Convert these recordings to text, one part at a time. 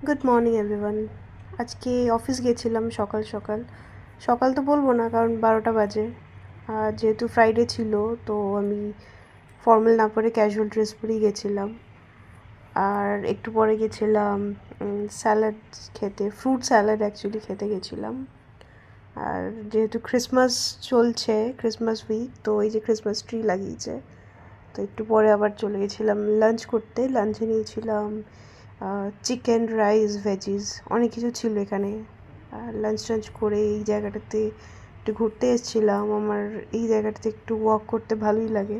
Good morning everyone. আজকে office গেছিলাম সকাল সকাল। সকাল তো বলবো না, কারণ 12টা বাজে। আর যেহেতু ফ্রাইডে ছিল, তো আমি ফর্মাল না পরে ক্যাজুয়াল ড্রেস পরেই গেছিলাম। আর একটু পরে গেছিলাম স্যালাড খেতে, ফ্রুট স্যালাড অ্যাকচুয়ালি খেতে গেছিলাম। আর যেহেতু ক্রিসমাস চলছে, ক্রিসমাস উইক, তো এই যে ক্রিসমাস ট্রি লাগিয়েছে, তো একটু পরে আবার চলে গেছিলাম লাঞ্চ করতে। লাঞ্চে নিয়েছিলাম চিকেন, রাইস, ভেজিস, অনেক কিছু ছিল এখানে। লাঞ্চ টাঞ্চ করে এই জায়গাটাতে একটু ঘুরতে এসেছিলাম। আমার এই জায়গাটাতে একটু ওয়াক করতে ভালোই লাগে।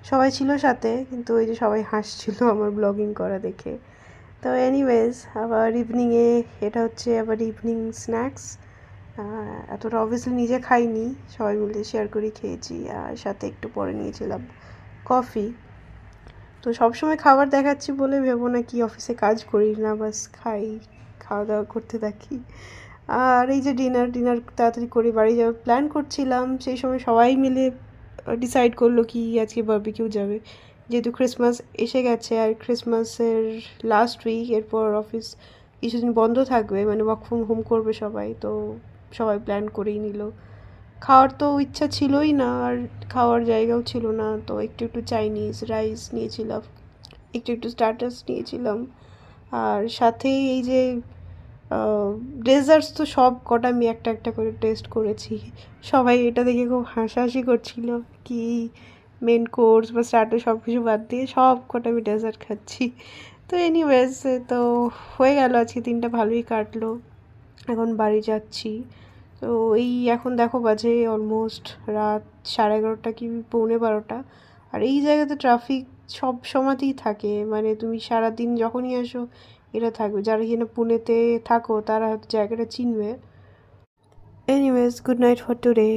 সবাই ছিল সাথে, কিন্তু ওই যে সবাই হাসছিল আমার ব্লগিং করা দেখে। তো এনিওয়েজ, আবার ইভিনিংয়ে এটা হচ্ছে আবার ইভিনিং স্ন্যাক্স। এতটা অবভিয়াসলি নিজে খাইনি, সবাই মিলে শেয়ার করে খেয়েছি। আর সাথে একটু পরে নিয়েছিলাম কফি। তো সবসময় খাবার দেখাচ্ছি বলে ভেবো না কি অফিসে কাজ করি না, বাস খাই, খাওয়া দাওয়া করতে থাকি। আর এই যে ডিনার তাড়াতাড়ি করে বাড়ি যাওয়ার প্ল্যান করছিলাম, সেই সময় সবাই মিলে ডিসাইড করলো কি আজকে বারবিকিউ যাবে। যেহেতু ক্রিসমাস এসে গেছে আর ক্রিসমাসের লাস্ট উইক, এরপর অফিস কিছুদিন বন্ধ থাকবে, মানে ওয়ার্ক ফ্রম হোম করবে সবাই, তো সবাই প্ল্যান করেই নিল। খাওয়ার তো ইচ্ছা ছিলই না, আর খাওয়ার জায়গাও ছিল না, তো একটু একটু চাইনিজ রাইস নিয়েছিলাম, একটু একটু স্টার্টার্স নিয়েছিলাম। আর সাথেই এই যে ডেজার্টস তো সব কটা আমি একটা একটা করে টেস্ট করেছি। সবাই এটা দেখে খুব হাসাহাসি করছিল কি মেন কোর্স বা স্টার্টার সব কিছু বাদ দিয়ে সব কটা আমি ডেজার্ট খাচ্ছি। তো এনিওয়েজ, তো হয়ে গেল, আজকে দিনটা ভালোই কাটলো। এখন বাড়ি যাচ্ছি। তো এই এখন দেখো বাজে অলমোস্ট রাত 11:30 কি 11:45। আর এই জায়গাতে ট্রাফিক সব সময়তেই থাকে, মানে তুমি সারাদিন যখনই আসো এটা থাকবে। যারা এখানে পুনেতে থাকো তারা হয়তো জায়গাটা চিনবে। Anyways, good night for today.